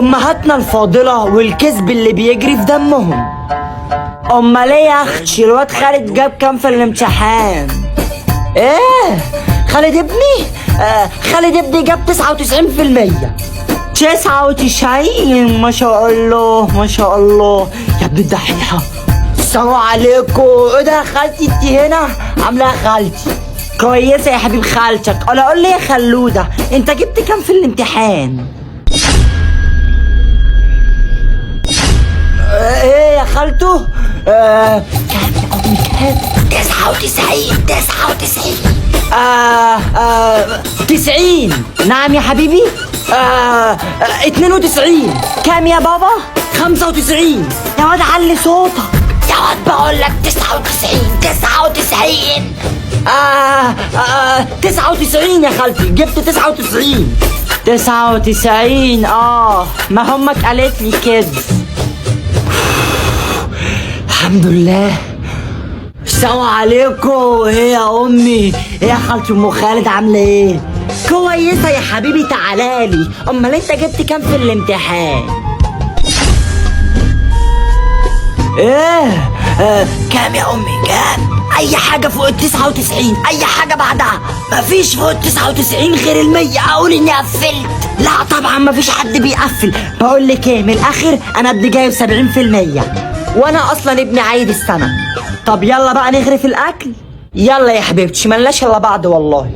امهاتنا الفاضلة والكذب اللي بيجري في دمهم. امال ايه يا اختي الواد خالد جاب كام في الامتحان؟ ايه خالد ابني؟ خالد ابني جاب 99%. 99 ما شاء الله ما شاء الله يا ابن الدحيحة. السلام عليكم. ايه ده يا خالتي انت هنا؟ عاملة يا خالتي؟ كويسة يا حبيب خالتك. انا قول لي يا خلودة انت جبت كام في الامتحان؟ ايه يا خالته؟ كام يا امي كام؟ 99 90. نعم يا حبيبي. 92. كام يا بابا؟ 95. يا واد علي صوتك يا واد، بقول لك 99. 99 يا خالتي، جبت 99. 99 ما همك قالت لي كده. الحمد لله. السلام عليكم. ايه يا امي؟ ايه يا خالتي ام خالد عامله ايه؟ كويسه يا حبيبي. تعالالي. امال انت جبت كام في الامتحان؟ ايه كام يا امي كام؟ اي حاجه فوق ال 99. اي حاجه بعدها. مفيش فوق ال 99 غير ال100 اقول اني قفلت. لا طبعا مفيش حد بيقفل. بقول لك ايه، من الاخر انا ابني جايب 70%، وانا اصلا ابني عايد السنه. طب يلا بقى نغرف الاكل. يلا يا حبيبتي ملناش الا بعض والله.